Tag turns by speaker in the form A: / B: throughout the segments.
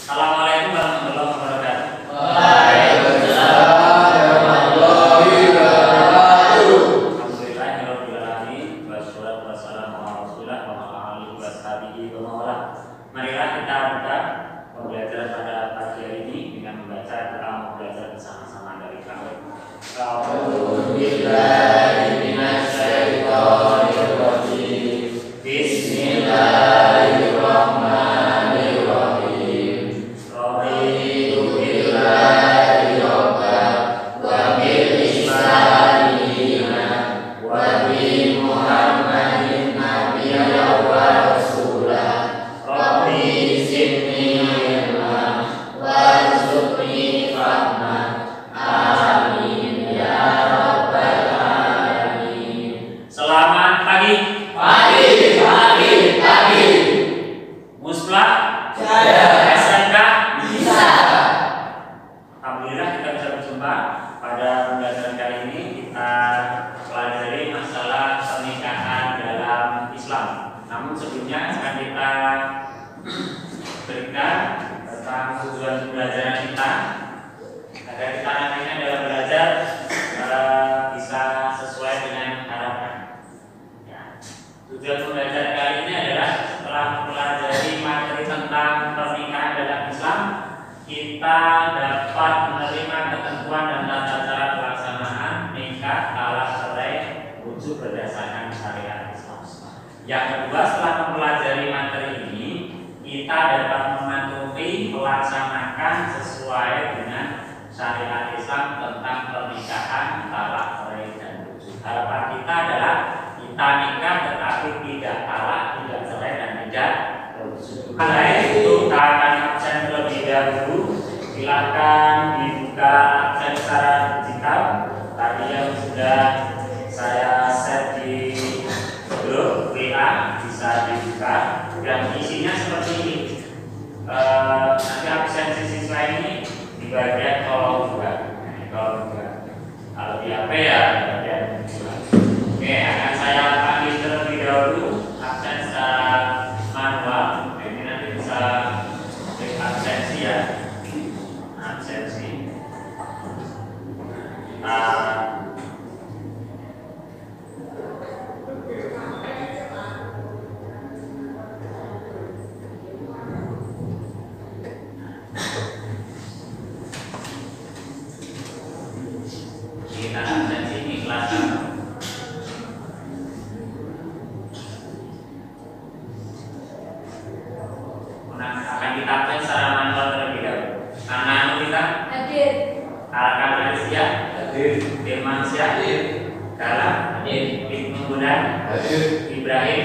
A: Assalamualaikum warahmatullahi wabarakatuh.
B: Waalaikumsalam warahmatullahi wabarakatuh.
A: Alhamdulillahirabbil alamin wassalatu wassalamu ala Rasulillah wa ala alihi washabihi wa mawala. Marilah kita buka pembelajaran pada pagi hari ini dengan membaca kita mau belajar bersama-sama dari kami.
B: A'udzubillahi minasyaitonir rajim. Bismillahirrahmanirrahim. Raditu billahi rabban wa bil islami dinan wa bi Muhammadin nabiyyan wa rasulah. Rabbi zidni ilman warzuqni fahman. Amin ya rabbal alamin.
A: Selamat pagi.
B: Pagi.
A: Muslah
B: Jaya.
A: SMK
B: Bisa.
A: Alhamdulillah kita bisa berjumpa pada pembelajaran kali ini. Kita pelajari masalah pernikahan dalam Islam. Namun sebelumnya akan kita berikan tentang tujuan pembelajaran kita agar kita nantinya dalam belajar bisa sesuai dengan harapan. Ya. Tujuan pembelajaran kali ini adalah setelah mempelajari materi tentang pernikahan dalam Islam, kita dapat menerima ketentuan dan tata cara pelaksanaan nikah, talak, cerai, rujuk berdasarkan syariat Islam. Yang kedua, setelah mempelajari materi ini, kita dapat mematuhi melaksanakan sesuai dengan syariat Islam tentang pernikahan, talak, cerai, dan rujuk. Harapan kita adalah kita nikah tetapi tidak talak, tidak cerai, dan tidak rujuk. Selain itu, kita akan absen terlebih dahulu. Silakan dibuka absen secara digital. Tadi yang sudah saya set di grup WA bisa dibuka dan isinya seperti ini. Nanti absensi siswa ini di bagian kolom 2. Kalau di HP ya di bagian 2. Oke, akan saya panggil terlebih dahulu absen secara manual. Ini nanti bisa klik absensi ya. Absensi. Kita absensi ini kelas 1. Akan kita absen secara manual terlebih dahulu. Anak-anak kita
C: Hadir.
A: Alkan Malaysia, Firmansyah, Galang, Ibnu Budan, Ibrahim,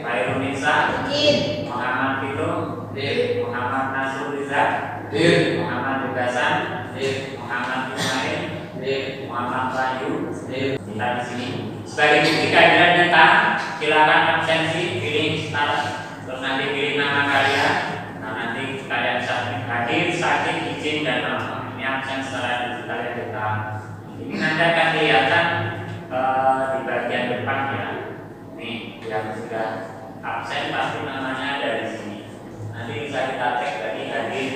A: Khairunisa, Muhammad Fito, Muhammad Nasrul Rizal, Muhammad Dugasan, Muhammad Ismail, Muhammad Bayu. Kita di sini. Sebagai bukti kehadiran kita, silakan absensi, pilih start, terus nanti pilih nama kalian. Nah, nanti kalian hadir, sakit, izin, dan nama. Ini absen secara digital yang kita. Ini nanti akan kelihatan di bagian depan ya. Nih, yang sudah absen pasti namanya ada di sini. Nanti bisa kita cek tadi hadir.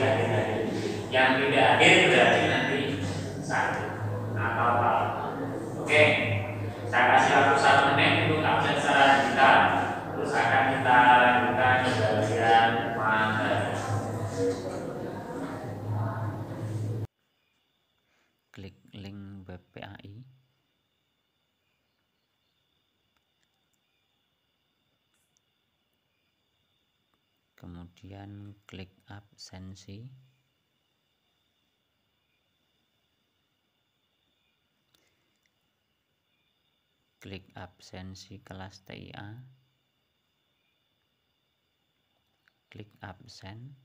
A: Yang tidak hadir berarti nanti sakit atau apa. Oke, saya kasih waktu 1 menit untuk absen secara digital. Terus akan kita lanjutkan ke bagian materi.
D: Klik link web PAI. Kemudian klik absensi. Klik absensi kelas TIA. Klik absen.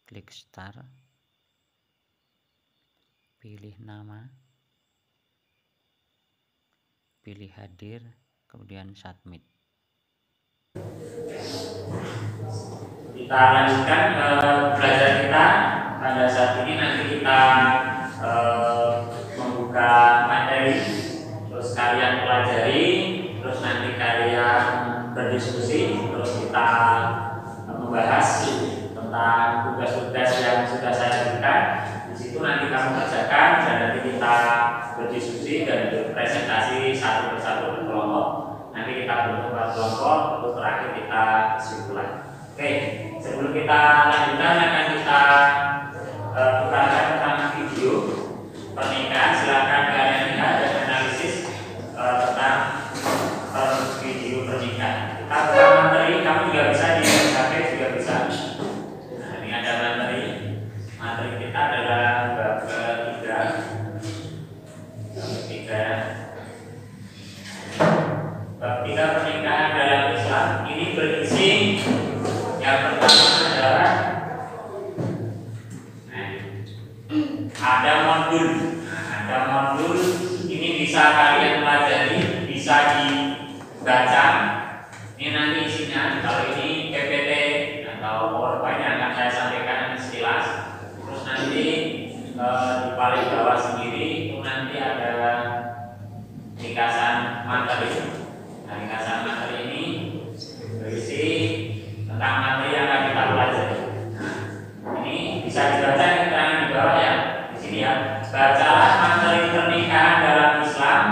D: Klik start. Pilih nama. Pilih hadir, kemudian submit.
A: Kita lanjutkan belajar kita pada saat ini. Nanti kita membuka materi, terus kalian pelajari, terus nanti kalian berdiskusi, terus kita membahas tentang tugas-tugas yang sudah saya berikan. Di situ nanti kamu kerjakan dan nanti kita berdiskusi dan berpresentasi satu persatu kelompok. Nanti kita bentuk kelompok, terus terakhir kita kesimpulan. Oke, sebelum kita lanjutkan akan kita putarkan tentang video pernikahan. Silakan kalian lihat dan analisis tentang video pernikahan. Kita buka materi, kamu juga bisa di HP juga bisa. Nah, ini ada materi. Materi kita adalah bab ketiga. Bab ketiga pernikahan dalam Islam. Ini berisi yang pertama adalah ada modul. Ada modul ini bisa kalian pelajari, bisa dibaca. Ini nanti isinya, kalau ini PPT atau PowerPoint yang akan saya sampaikan sekilas. Terus nanti di paling bawah sendiri itu nanti ada ringkasan materi. Nah, ringkasan materi ini berisi tentang materi yang akan kita pelajari. Nah, ini bisa dibaca keterangan di bawah ya. Di sini ya. Bacalah materi pernikahan dalam Islam.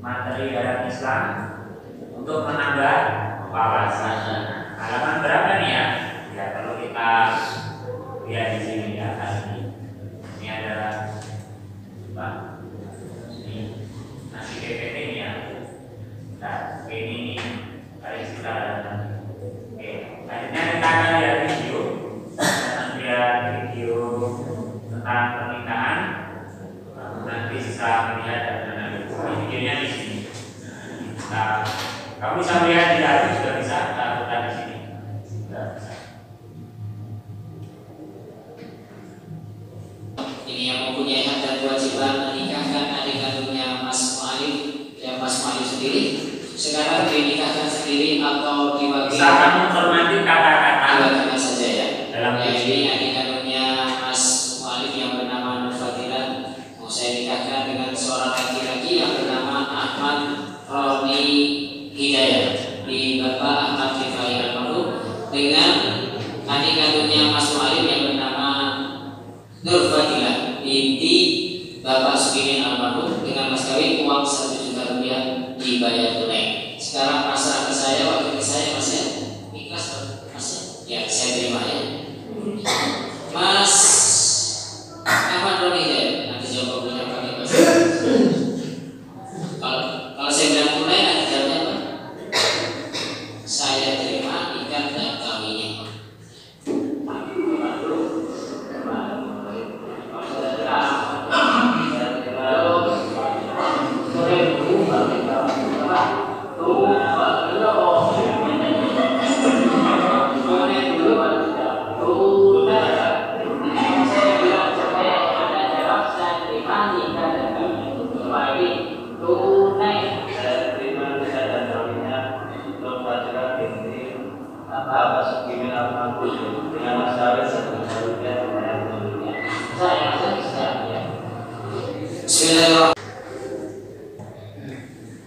A: Materi dalam Islam untuk menambah wawasan. Halaman berapa nih ya? Ya kalau kita lihat di sini ya kali ini. Ini adalah ini nasi PPT ini ya. Nah, ini kali kita. Oke, selanjutnya kita akan lihat video. Lihat video tentang pernikahan. Nanti bisa melihat dan analisis. Videonya di sini. Nah, kamu bisa melihat di dalam juga bisa. Kita putar di sini. Bisa.
B: Ini yang mempunyai hak dan kewajiban menikahkan adik kandungnya Mas Mu'alif dan Mas Mu'alif sendiri. Sekarang dinikahkan sendiri atau diwakili.
A: Bisa kamu cermati kata-kata
B: saja ya.
A: dalam
B: ini adik kandungnya Mas Mu'alif yang bernama Nur Fadilan mau saya nikahkan dengan seorang laki-laki yang bernama Ahmad Roni Hidayat di Bapak Ahmad Rifai Almarhum dengan adik kandungnya Mas Mu'alif yang bernama Nur Fadilan binti Bapak Sukinin Almarhum dengan mas kawin uang 1 juta rupiah dibayar tunai. Sekarang pasrah ke saya, waktu ke saya Mas ya. Ikhlas Mas ya? Ya saya terima ya. Mas Ahmad Roni ya. Nanti jawab punya pakai Mas. Kalau saya bilang tunai nanti jawabnya apa? Saya terima ikat dan kawinnya.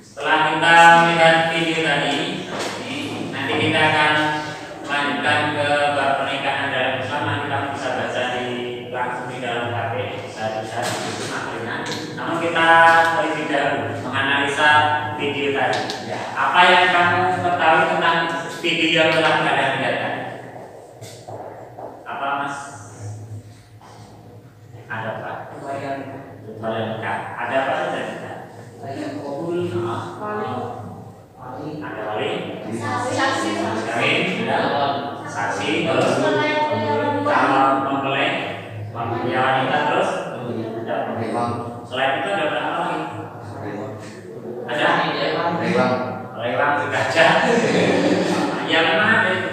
A: Setelah kita melihat video tadi, nanti kita akan melanjutkan ke bab pernikahan dalam Islam. Nanti kamu bisa baca langsung di dalam HP, bisa lihat di materinya. Namun kita terlebih dahulu menganalisa video tadi. Ya, apa yang kamu ketahui tentang video yang telah kalian lihat tadi? Apa Mas? Ada apa? Ada apa saja? Ada wali, saksi, terus calon mempelai, wanita, terus ada. Selain itu ada berapa lagi? Ada? Lewang juga ada. Ya memang ada itu.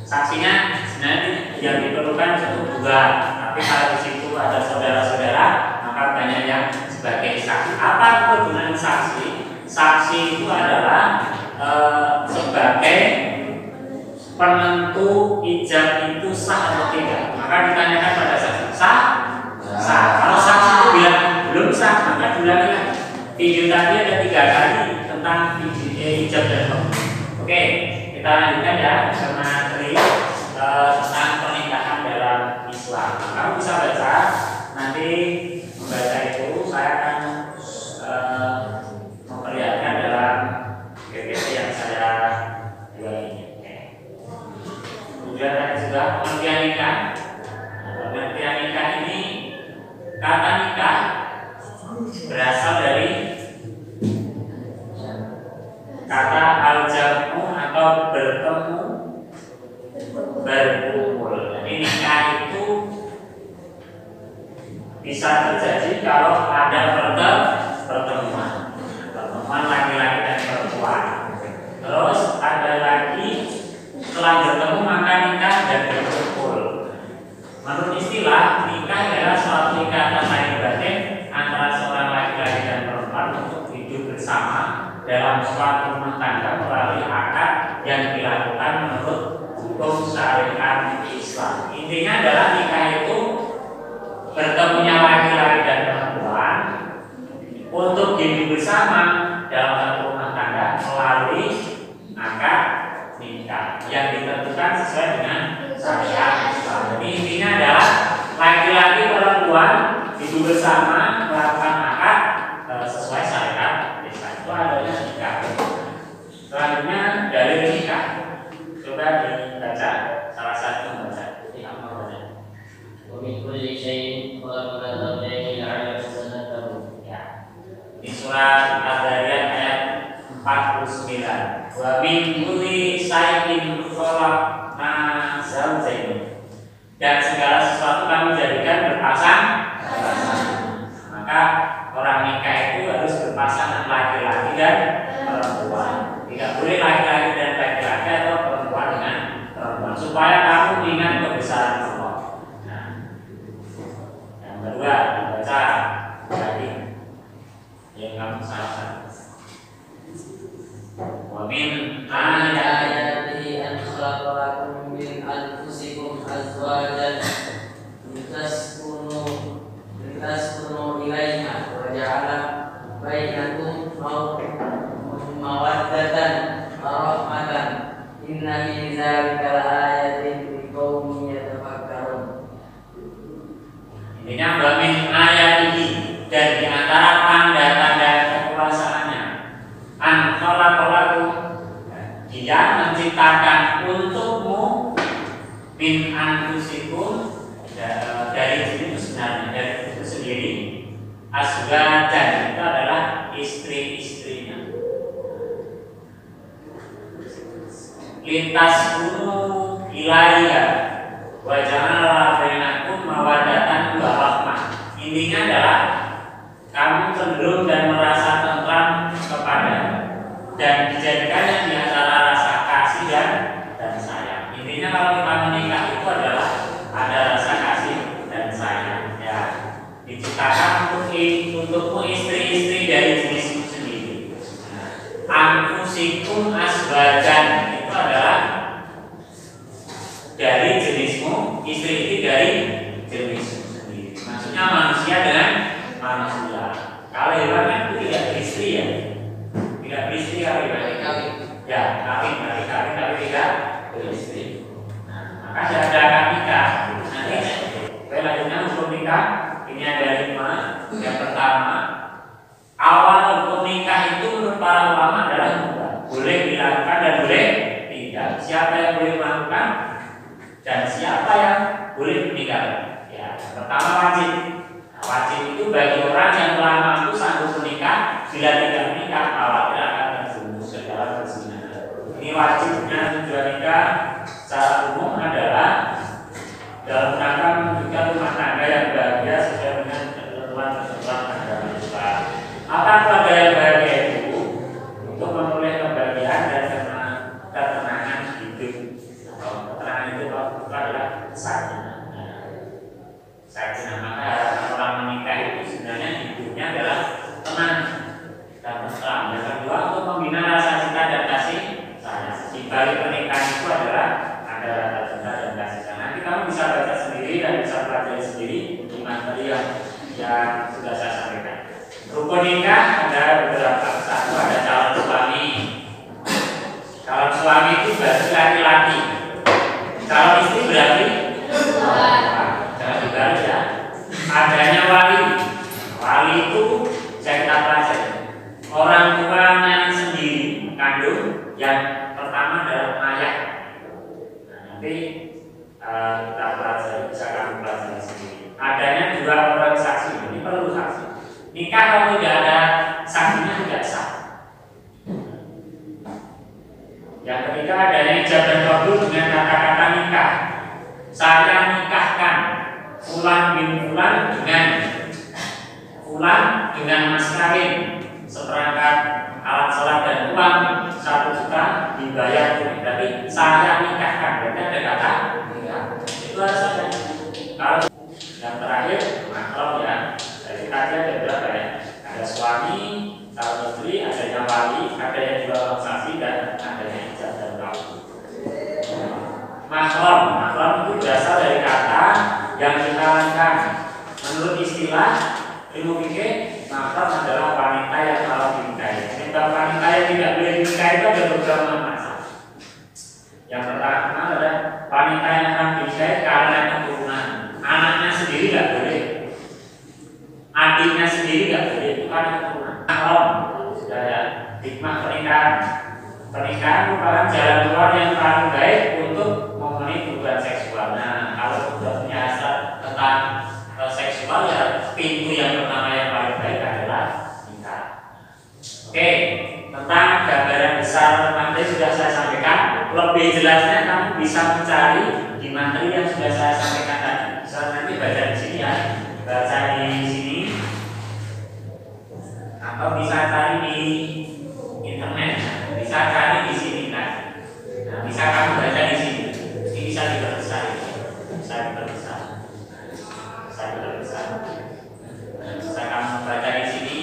A: Saksinya sebenarnya yang diperlukan untuk 2, tapi kalau di situ ada saudara-saudara, maka banyak yang sebagai saksi. Apa kegunaan saksi? Saksi itu adalah sebagai penentu ijab itu sah atau tidak. Maka ditanyakan pada saksi, sah? Sah. Kalau saksi itu bilang belum sah, maka diulangi lagi. video tadi ada 3 kali tentang ijab dan qabul. Oke, kita lanjutkan ya ke materi tentang pernikahan dalam Islam. Kamu bisa baca, nanti membaca itu saya akan memperlihatkan dalam PPT yang saya jual ini. Oke. Kemudian ada juga pengertian nikah. Pengertian nikah ini, kata nikah berasal dari kata al-jam'u atau bertemu, berkumpul. Jadi nikah itu bisa terjadi kalau ada pertemuan laki-laki dan perempuan. Terus ada lagi setelah bertemu maka nikah dan berkumpul. Menurut istilah, nikah adalah suatu ikatan lahir batin antara seorang laki-laki dan perempuan untuk hidup bersama dalam suatu rumah tangga melalui akad yang dilakukan menurut hukum syariat Islam. Intinya adalah nikah itu bertemunya laki-laki dan perempuan untuk hidup bersama dalam satu rumah tangga melalui akad nikah yang ditentukan sesuai dengan syariat Islam. Jadi intinya adalah laki-laki perempuan hidup bersama melakukan akad sesuai syariat Islam. Itu adanya nikah. Selanjutnya dalil nikah. Coba dibaca salah satu membaca. Yang mau baca.
B: ومن كل شيء خلقنا زوجين لعلكم تذكرون.
A: Ya. Ini surat Al-Zariyat ayat 49. Wa min kulli shay'in khalaqna zawjayn. Dan segala sesuatu kami jadikan berpasang. Maka orang nikah itu harus berpasangan laki-laki dan perempuan. Tidak boleh laki-laki dan laki-laki atau perempuan dengan perempuan, supaya kamu ingat kebesaran Allah. Nah, yang kedua dibaca tadi yang kamu salah. Wa min
B: ayatihi an khalaqa lakum min anfusikum azwajan litaskunu ilaiha wa ja'ala bainakum mawaddatan wa rahmatan inna fi dzalika laayatin liqaumin yatafakkarun.
A: Intinya wa min ayatihi, dan di antara tanda-tanda kekuasaannya, an khalaqalakum, dia menciptakan untukmu min anfusikum, dari diri sebenarnya, dari itu sendiri, azwajan, itu adalah istri-istrinya. Lintas gunung ilaiha wa ja'ala bainakum mawaddatan wa rahmah. Intinya adalah kamu cenderung dan merasa tentram kepada dan dijadikannya di antara rasa kasih dan sayang. Intinya kalau kita menikah itu adalah ada rasa kasih dan sayang. Ya, diciptakan untukmu istri-istri dari jenismu sendiri. Anfusikum azwajan, itu adalah dari jenismu, istri dari jenismu sendiri. Maksudnya manusia dengan manusia. Kalau hewan kan itu tidak beristri ya, tidak beristri kalau hewan ya kawin tapi tidak beristri. Nah, maka ada akad nikah. Nanti selanjutnya hukum nikah ini ada 5. Yang pertama, awal hukum nikah itu menurut para ulama adalah boleh dilakukan dan boleh tidak. Siapa yang boleh melakukan dan siapa yang boleh meninggalkan? Ya, pertama wajib. Wajib itu bagi orang yang telah mampu sanggup menikah. Bila tidak menikah, khawatir akan terjerumus ke dalam perzinahan. Ini wajibnya tujuan nikah secara umum adalah dalam rangka menunjukkan rumah tangga yang bahagia sesuai dengan ketentuan agama Islam. Apa keluarga yang bahagia itu? Untuk memperoleh kebahagiaan dan ketenangan hidup. Atau ketenangan hidup itu adalah sakinah. Sakinah, maka orang menikah itu sebenarnya hidupnya adalah tenang dan tentram. Yang kedua, untuk membina rasa cinta dan kasih sayang. Di balik pernikahan itu adalah ada rasa cinta dan kasih sayang. Nanti kamu bisa baca sendiri dan bisa pelajari sendiri di materi yang sudah saya sampaikan. Rukun Rukun nikah ada beberapa. Satu, ada calon suami. Calon suami itu berarti laki-laki. Calon istri berarti jangan dibalik ya. Adanya wali. Wali itu bisa kita pelajari. Orang tua nenek sendiri kandung yang pertama adalah ayah. Nah, nanti kita pelajari, bisa kamu pelajari sendiri. Adanya dua orang saksi. Ini perlu saksi. Nikah kalau tidak ada saksinya tidak sah. Yang ketiga adanya ijab dan qabul dengan kata-kata nikah. Saya nikahkan Fulan bin Fulan dengan mas kawin seperangkat alat sholat dan uang 1 juta dibayar tunai. Berarti saya nikahkan. Berarti ada kata nikah. Itu harus ada. Kalau yang terakhir mahram ya. Jadi tadi ada berapa ya? Ada suami, calon istri, adanya wali, adanya dua orang saksi dan adanya ijab dan qabul. Mahram itu berasal dari kata yang dihalalkan. Menurut istilah ilmu fikih, mahram adalah wanita yang haram dinikahi. Sebab wanita yang tidak boleh dinikahi itu ada beberapa masalah. Yang pertama adalah wanita yang haram dinikahi karena keturunan. Anaknya sendiri tidak boleh, adiknya sendiri tidak boleh, itu karena keturunan. Mahram sudah ya, hikmah pernikahan. Pernikahan merupakan jalan keluar yang paling baik untuk memenuhi kebutuhan seksual. Nah, kalau sudah punya hasrat tentang seksual ya, pintu yang pertama yang paling baik adalah nikah. Oke, tentang gambaran besar materi sudah saya sampaikan. Lebih jelasnya kamu bisa mencari di materi yang sudah saya sampaikan tadi. Bisa nanti baca di sini ya, baca di sini, atau bisa cari di internet, bisa cari di sini kan. Nah, bisa kamu baca di sini. Ini bisa diperbesar, bisa diperbesar. Bisa kamu baca di sini.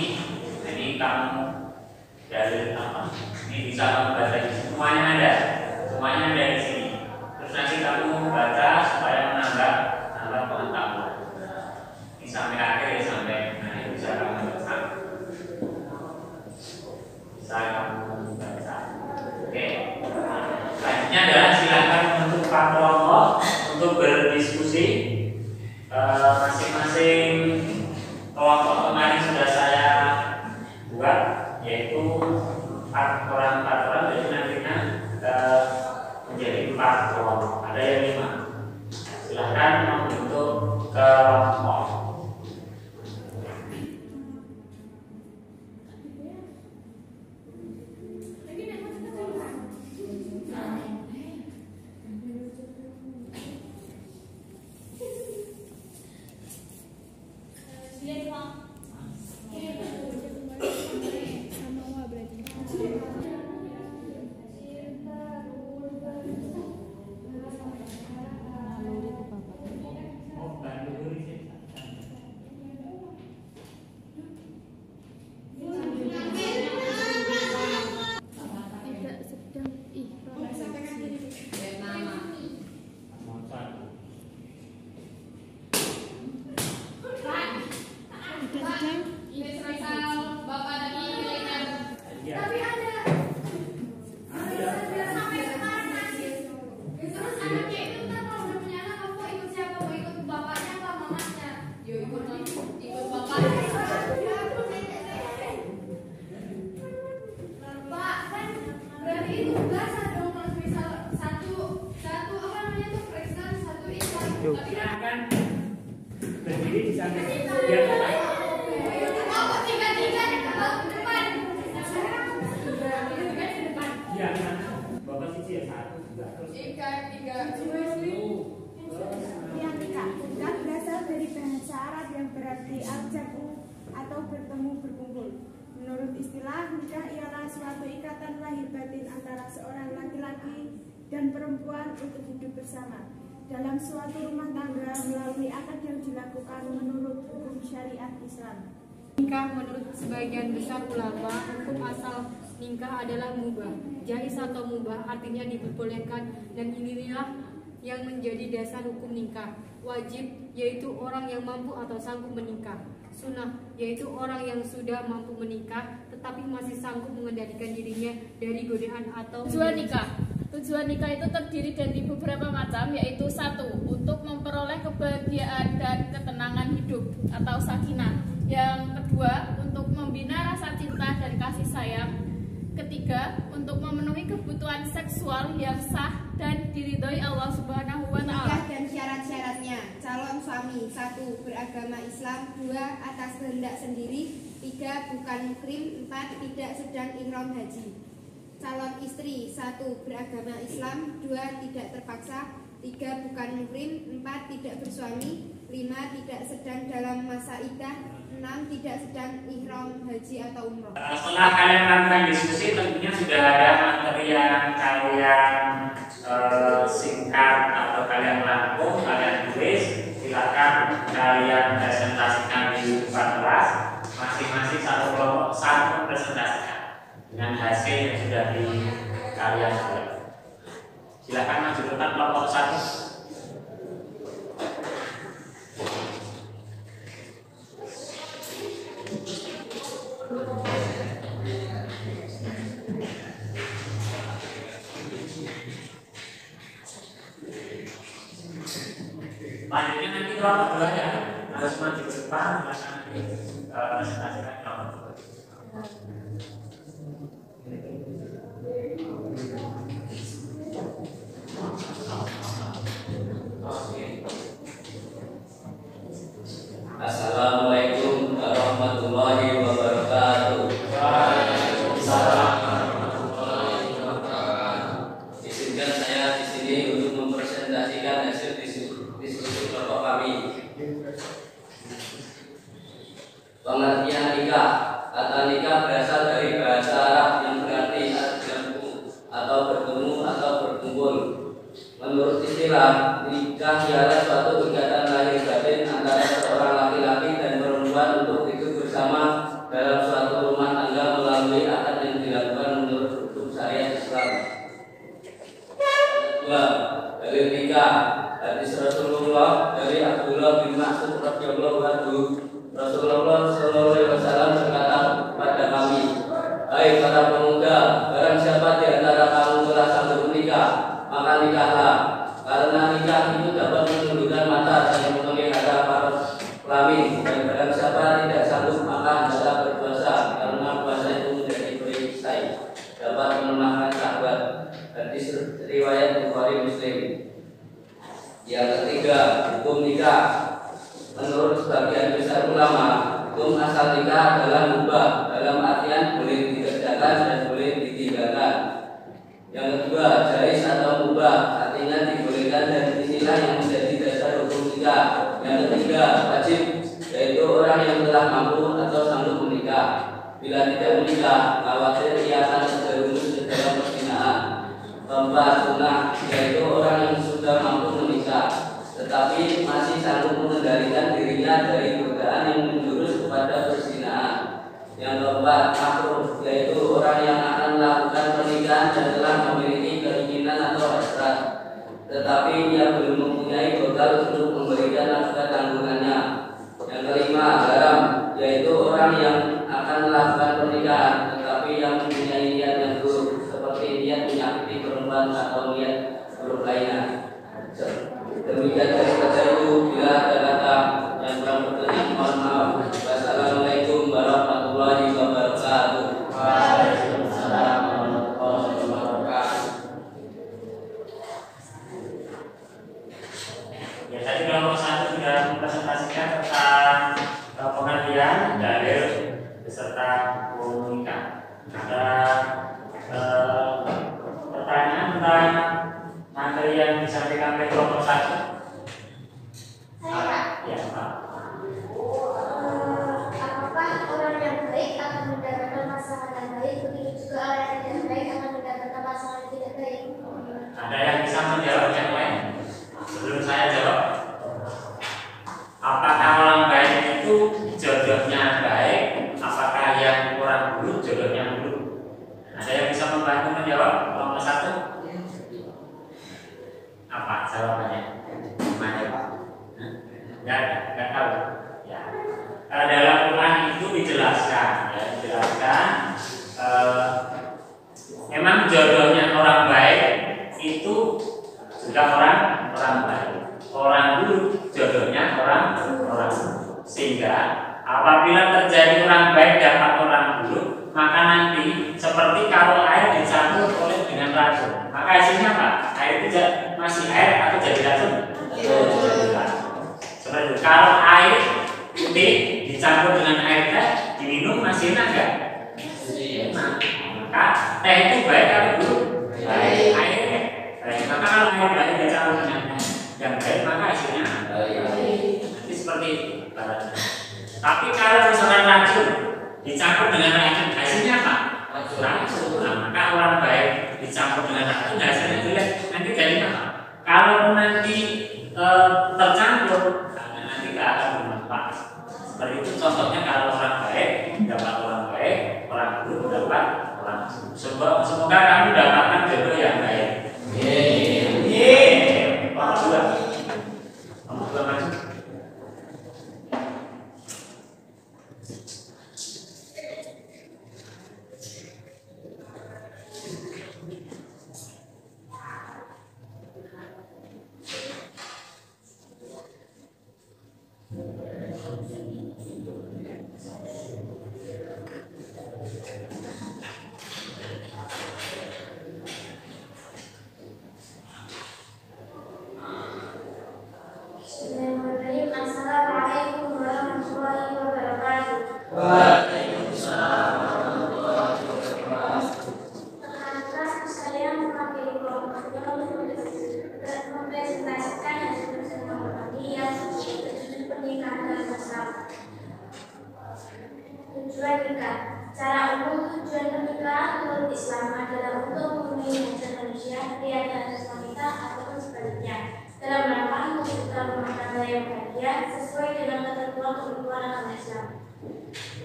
A: Ini kamu dari apa? Ini bisa kamu baca di sini. Semuanya ada di sini. Terus nanti kamu baca supaya menambah pengetahuan. Ini sampai akhir ya, sampai nanti bisa kamu baca. Bisa kamu baca. Oke. Selanjutnya adalah silakan untuk Pak kelompok untuk berdiskusi. Masing-masing kelompok kemarin sudah saya buat, yaitu 4 orang, jadi nantinya menjadi 4 kelompok. Ada yang 5. Silahkan membentuk kelompok.
C: Menurut istilah, nikah ialah suatu ikatan lahir batin antara seorang laki-laki dan perempuan untuk hidup bersama dalam suatu rumah tangga melalui akad yang dilakukan menurut hukum syariat Islam.
E: Nikah menurut sebagian besar ulama, hukum asal nikah adalah mubah. Jaiz atau mubah artinya diperbolehkan, dan inilah yang menjadi dasar hukum nikah. Wajib, yaitu orang yang mampu atau sanggup menikah. Sunnah, yaitu orang yang sudah mampu menikah tetapi masih sanggup mengendalikan dirinya dari godaan atau
F: Tujuan nikah. Tujuan nikah itu terdiri dari beberapa macam, yaitu 1. Untuk memperoleh kebahagiaan dan ketenangan hidup atau sakinah. Yang kedua, untuk membina rasa cinta dan kasih sayang. Ketiga, untuk memenuhi kebutuhan seksual yang sah dan diridhoi Allah Subhanahu wa
C: Nikah
F: Ta'ala.
C: dan syarat-syaratnya. Calon suami: 1. Beragama Islam. 2. Atas kehendak sendiri. 3. Bukan muhrim. 4. Tidak sedang ihram haji. Calon istri: 1. Beragama Islam. 2. Tidak terpaksa. 3. Bukan muhrim. 4. Tidak bersuami. 5. Tidak sedang dalam masa iddah. 6. Tidak sedang ihram haji atau umroh.
A: Setelah kalian lakukan diskusi, tentunya sudah ada materi yang kalian singkat atau kalian rangkum, kalian tulis. Silakan kalian presentasikan di depan kelas. Masing-masing satu kelompok satu presentasikan dengan hasil yang sudah kalian buat. Silakan maju depan kelompok satu. Selanjutnya nanti kelompok dua ya harus maju ke depan, nanti presentasikan kelompok dua.
B: Assalamualaikum warahmatullahi wabarakatuh.
A: Waalaikumsalam.
B: Izinkan saya di sini untuk mempresentasikan hasil diskusi kelompok kami. Pengertian nikah. Kata nikah berasal dari bahasa Arab yang berarti al-jam'u atau bertemu atau berkumpul. Menurut istilah, nikah ialah suatu ikatan lahir batin antara seorang laki-laki dan perempuan untuk hidup bersama dalam suatu rumah tangga melalui akad yang dilakukan menurut hukum syariat Islam. Kedua, dalil nikah. Hadis Rasulullah dari Abdullah bin Mas'ud radhiyallahu anhu, Rasulullah sallallahu alaihi wasallam berkata kepada kami, "Hai para pemuda, barang siapa di antara kamu telah sanggup menikah, maka nikahlah, karena nikah itu dapat menundukkan mata dan memelihara paras kelamin, dan barang siapa tidak sanggup maka hendaklah berpuasa, karena puasa itu menjadi perisai, dapat melemahkan sahabat." Hadis riwayat Bukhari Muslim. Yang ketiga, hukum nikah. Menurut sebagian besar ulama, hukum asal nikah adalah mubah, dalam artian boleh dikerjakan dan boleh ditinggalkan. Yang kedua, jais atau mubah, artinya dibolehkan dan inilah yang menjadi dasar hukum nikah. Yang ketiga, wajib, yaitu orang yang telah mampu atau sanggup menikah. Bila tidak menikah, khawatir ia akan terjerumus ke dalam perzinahan. Keempat, sunnah, yaitu orang yang sudah mampu menikah tetapi masih sanggup mengendalikan dirinya dari godaan yang menjurus kepada perzinahan. Yang keempat, makruh, yaitu orang yang akan melakukan pernikahan dan telah memiliki keinginan atau hasrat tetapi ia belum mempunyai bekal untuk memberikan nafkah tanggungannya. Yang kelima, haram, yaitu orang yang akan melakukan pernikahan tetapi yang mempunyai niat yang buruk seperti niat menyakiti perempuan atau niat buruk lainnya. Demikian dari saja itu, bila ada kata yang kurang berkenan mohon maaf. Wassalamualaikum warahmatullahi wabarakatuh.
A: Waalaikumsalam warahmatullahi wabarakatuh. Ya, tadi kelompok satu sudah mempresentasikan tentang pengertian dalil beserta hukum nikah. Ada pertanyaan tentang materi yang disampaikan oleh kelompok satu? Ya, Pak.
G: Apakah orang yang baik akan mendapatkan pasangan yang baik, begitu juga orang yang tidak baik akan mendapatkan pasangan yang tidak baik?
A: Ada yang bisa menjawab yang lain? Sebelum saya jawab, apakah orang baik itu jodohnya baik? Apakah yang kurang buruk jodohnya buruk? Ada yang bisa membantu menjawab kelompok satu? Apa jawabannya? Nggak tahu. Ya. Dalam Quran itu dijelaskan, ya, memang jodohnya orang baik itu juga orang baik. Orang buruk jodohnya orang sehingga apabila terjadi orang baik dapat orang buruk, maka nanti seperti kalau air dicampur oleh dengan racun, maka hasilnya apa? Air itu masih air atau jadi racun? Seperti itu. Kalau air putih dicampur dengan air teh diminum masih enak nggak? Enak. Maka teh itu baik atau buruk? Baik. Air baik. Maka kalau air baik dicampur dengan yang baik maka hasilnya baik. Nanti seperti itu. Tapi kalau misalkan racun dicampur dengan racun hasilnya apa? Racun. Nah, maka orang baik dicampur dengan racun hasilnya jelek. Nanti jadinya apa? Kalau nanti tercampur, nanti nggak akan bermanfaat. Seperti itu contohnya kalau orang baik dapat orang baik, orang buruk dapat orang buruk. Semoga kamu dapatkan jodoh yang baik. Kamu dua maju.
G: Assalamualaikum warahmatullahi wabarakatuh.
B: Waalaikumsalam warahmatullahi wabarakatuh.
G: Rekan-rekan sekalian, mewakili kelompok untuk mempresentasikan hasil pertemuan yang berjudul pernikahan dalam Islam. Tujuan nikah. Secara umum, tujuan pernikahan menurut Islam adalah untuk memenuhi hajat manusia, pria dan wanita ataupun sebaliknya, dalam rangka mewujudkan rumah tangga yang bahagia sesuai dengan ketentuan ketentuan agama Islam.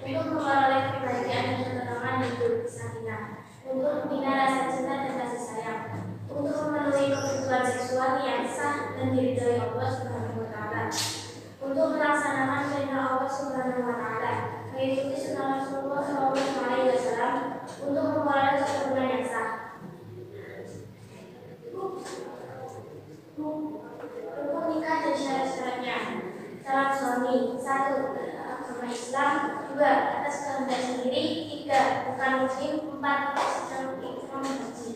G: Untuk memperoleh kebahagiaan dan ketenangan hidup sakinah, untuk membina rasa cinta dan kasih sayang, untuk memenuhi kebutuhan seksual yang sah dan diridhoi Allah Subhanahu wa taala, untuk melaksanakan perintah Allah Subhanahu wa taala, mengikuti sunnah Rasulullah SAW, untuk memperoleh keturunan yang sah. Rukun nikah dan syarat-syaratnya. Syarat suami: 1. Agama Islam. 2. Atas kehendak sendiri. 3. Bukan muslim. 4. Sedang ikhram haji.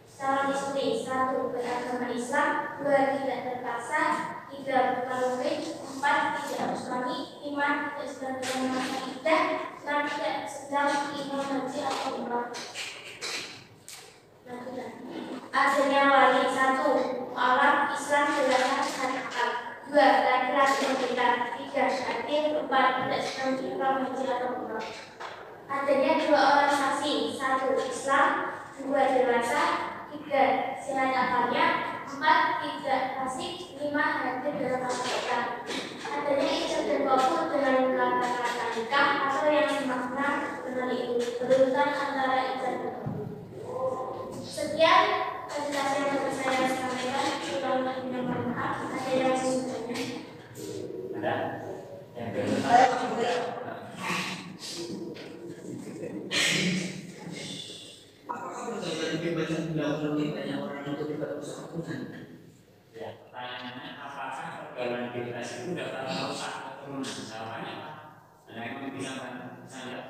G: Syarat istri: 1. Beragama Islam. 2. Tidak terpaksa. 3. Bukan murid. 4. Tidak harus suami. 5. Tidak sedang dalam masa iddah. 6. Tidak sedang ikhram haji atau umrah. Adanya wali: 1. Alam Islam berdasarkan akal. 2. Laki-laki wanita. 3. Syahid. 4. Tidak sedang ikhram haji atau umrah. Adanya 2 orang saksi: 1. Islam. 2. Dewasa. 3. Sehat akalnya. 4. Tidak fasik. 5. Hadir dalam masyarakat. Adanya ijab dan kabul dengan kata-kata nikah atau yang semakna dengan itu, berurutan antara ijab dan kabul. Sekian presentasi yang dapat saya sampaikan. Kurang lebihnya mohon maaf. Ada yang masih bertanya?
A: Ada? Yang bertanya?
B: Apakah betul-betul lebih banyak lebih banyak orang yang terlibat usaha keturunan?
A: Ya, pertanyaannya apakah pergaulan bebas itu dapat merusak keturunan? Jawabannya apa? Ada yang mau bilang saya?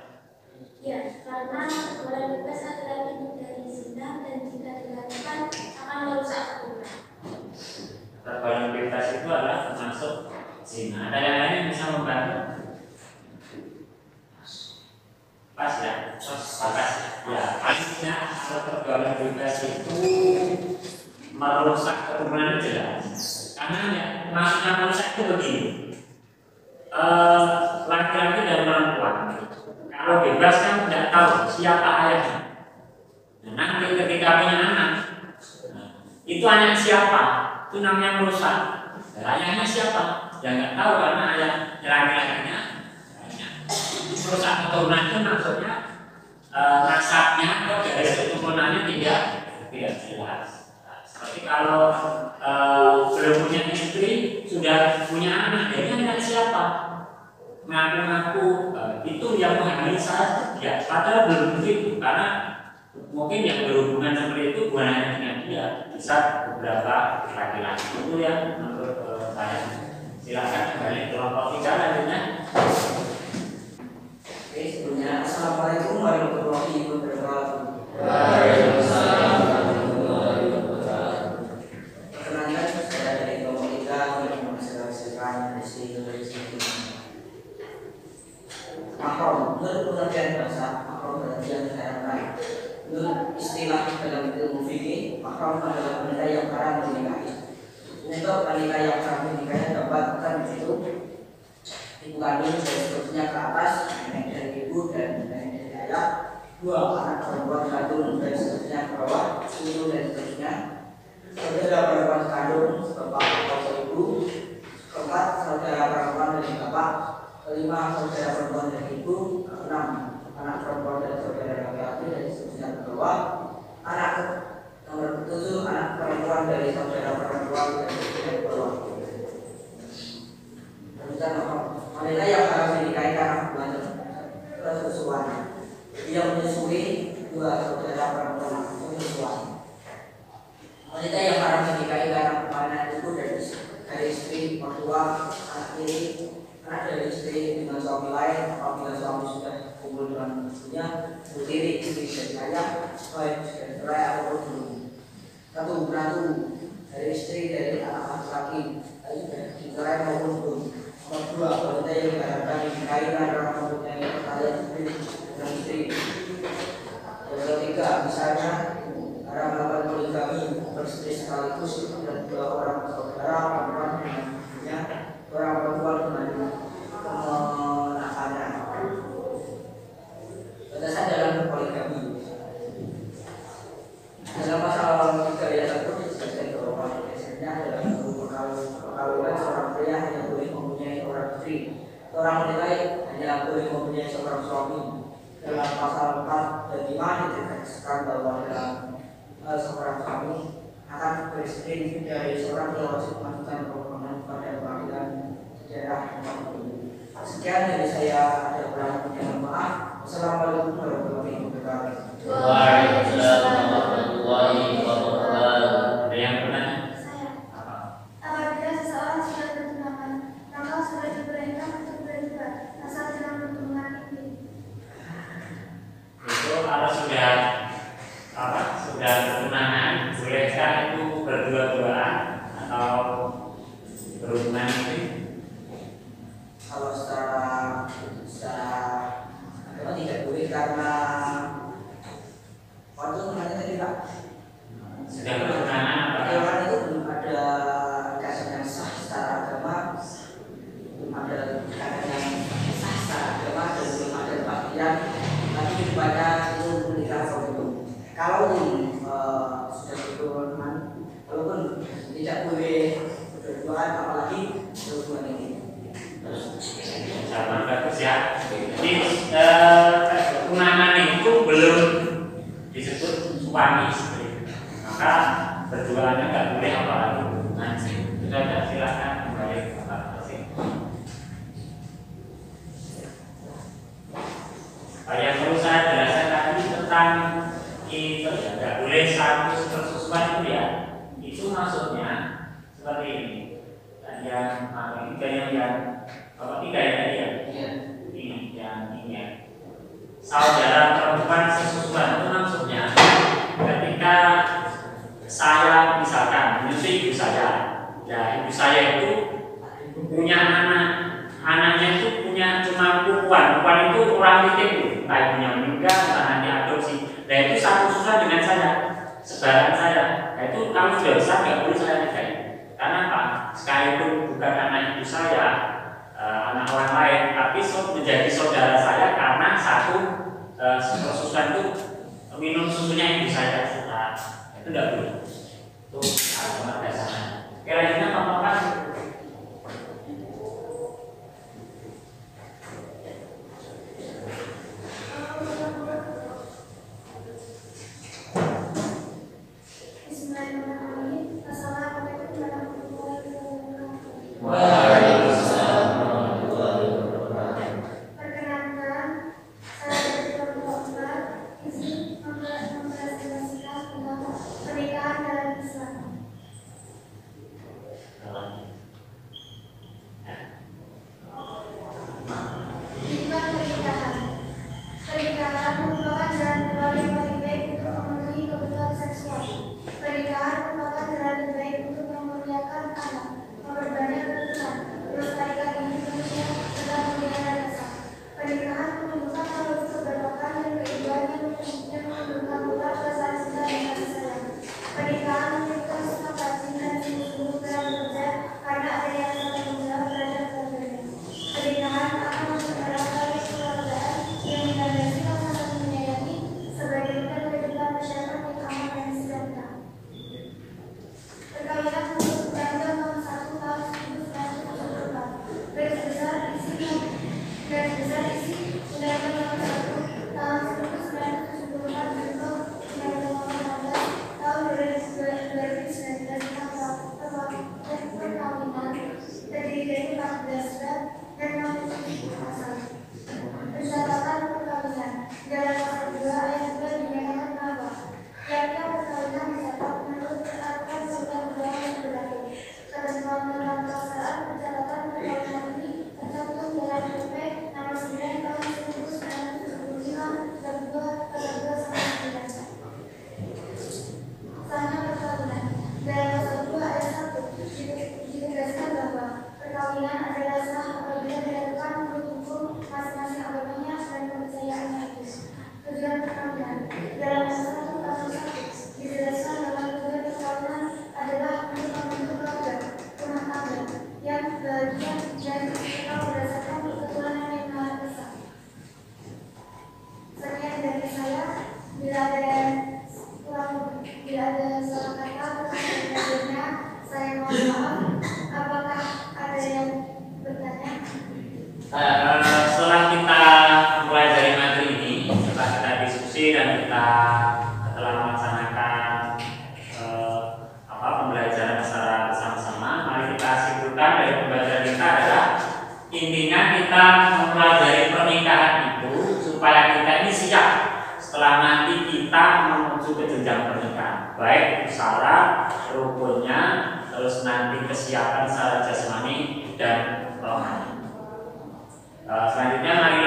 G: Ya, karena pergaulan bebas adalah bentuk dari zina dan jika dilakukan akan merusak keturunan.
A: Pergaulan bebas itu adalah termasuk zina. Ada yang lain yang bisa membantu? Pas ya? Pas. Ya, pastinya kalau pergaulan bebas itu merusak keturunan jelas. Karena ya, maksudnya merusak itu begini. Laki-laki dan perempuan kalau bebas kan tidak tahu siapa ayahnya. Nah, nanti ketika punya anak, itu anak siapa? Itu namanya merusak. Ayahnya siapa? Ya nggak tahu karena ayah laki-lakinya. Merusak keturunan itu maksudnya nasabnya atau garis keturunannya tidak jelas. Seperti kalau belum punya istri sudah punya anak, ya ngaku-ngaku itu yang menghamili saya, ya padahal belum begitu, karena mungkin yang berhubungan seperti itu bukan hanya dengan dia, bisa beberapa laki-laki. Itu yang menurut saya. Silakan kembali ke kelompok 3 lanjutnya.
H: Oke, sebelumnya assalamualaikum warahmatullahi wabarakatuh.
B: Waalaikumsalam warahmatullahi wabarakatuh.
H: Perkenalkan, saya dari kelompok 3 untuk menjelaskan isi makrom. Menurut pengertian bahasa, makrom berarti yang diharapkan. Menurut istilah dalam ilmu fikih, makrom adalah benda yang haram dinikahi. Untuk wanita yang haram dinikahi dapatkan di situ ibu kandung dan seterusnya ke atas, nenek dari ibu dan nenek dari ayah, 2 anak perempuan kandung dan seterusnya ke bawah, 10 dan seterusnya, saudara perempuan kandung bapak atau ibu, 4 saudara perempuan dari bapak, 5 saudara perempuan dari ibu, 6 anak perempuan dan saudara laki-laki dan seterusnya ke bawah, anak nomor 7 anak perempuan dari saudara perempuan dan seterusnya ke bawah. Wanita yang harus dinikahi karena hubungan persusuan. Dia menyusui 2 saudara perempuan menyusuan. Wanita yang harus dinikahi karena hubungan ibu dari istri, mertua, anak tiri, anak dari istri dengan suami lain apabila suami sudah kumpul dengan istrinya, ibu tiri, istri dari ayah, baik dari cerai ataupun belum. 1 menantu dari istri dari anak laki-laki, cerai maupun belum. Nomor 2, wanita yang diharapkan dinikahi karena mempunyai perkalian dengan istri. Nomor 3, misalnya karena melakukan poligami beristri sekaligus dan 2 orang saudara perempuan dengan ibunya, 2 orang perempuan dengan ponakannya. Batasan dalam poligami. Dalam pasal 3 ayat 1 disebutkan bahwa biasanya dalam perkawinan seorang pria hanya boleh mempunyai orang istri, seorang wanita hanya boleh mempunyai seorang suami. Dalam pasal 4 dan 5 ditegaskan bahwa dalam seorang suami akan beristri dari seorang yang wajib mengajukan permohonan kepada pengadilan sejarah umat ini. Sekian dari saya, ada kurang lebihnya, maaf. Wassalamualaikum warahmatullahi wabarakatuh.
B: Waalaikumsalam warahmatullahi wabarakatuh.
A: Ada yang benar?
G: Saya. Apabila seseorang sudah bertunangan, maka sudah dibolehkan untuk berdua asal jangan bertunangan ini.
A: Itu kalau sudah bertunangan, bolehkah itu berdua-duaan atau berhubungan ini?
H: Kalau secara agama tidak boleh karena waktu namanya tadi Pak,
A: Sudah bertunangan apa?
H: Hewan itu belum ada dasar yang sah secara agama, belum ada dasar yang sah secara agama dan belum ada kepastian tapi kedepannya itu menikah atau belum. Kalau sudah berhubungan, walaupun tidak boleh berduaan apalagi berhubungan ini.
A: Zaman bagus ya. Jadi tunangan itu belum disebut suami istri, maka berduanya nggak boleh apalagi hubungan. Sudah, silakan kembali ke tempat masing. Yang perlu saya jelaskan tadi tentang itu ya, nggak boleh status persusuan itu ya. Itu maksudnya seperti ini. Dan yang apa 3 ya tadi ya? Ini yang ini ya. Saudara perempuan sesusuan itu maksudnya ketika saya misalkan menyusui ibu saya, ya ibu saya itu punya anak, anaknya itu punya cuma perempuan itu orang titip itu, entah ibunya meninggal, entah nanti adopsi. Nah itu satu susah dengan saya, sebaran saya. Nah itu kalau sudah besar nggak boleh saya nikahi. Karena apa? Sekalipun bukan anak ibu saya, anak orang lain, tapi menjadi saudara saya karena satu persusuan itu minum susunya ibu saya. Nah, itu tidak boleh. Itu agama dasarnya. Kira-kira apa-apa?
G: Bismillahirrahmanirrahim. Assalamualaikum warahmatullahi wabarakatuh. adalah sah apabila dilakukan menurut hukum masing-masing agamanya dan kepercayaannya itu. Tujuan perkawinan dalam pasal 1 dijelaskan bahwa tujuan perkawinan adalah untuk membentuk keluarga rumah tangga yang bahagia dan kekal berdasarkan ketuhanan yang Maha Esa. Sekian dari saya. Bila ada salah kata tentang saya mohon maaf. Apakah ada yang bertanya?
A: Setelah kita mulai dari materi ini, setelah kita diskusi dan kita telah melaksanakan pembelajaran secara bersama-sama, mari kita simpulkan dari pembelajaran kita adalah intinya kita mempelajari pernikahan itu supaya kita ini siap setelah nanti kita menuju ke jenjang pernikahan, baik syarat, rukunnya, terus nanti kesiapan secara jasmani dan rohani. Selanjutnya mari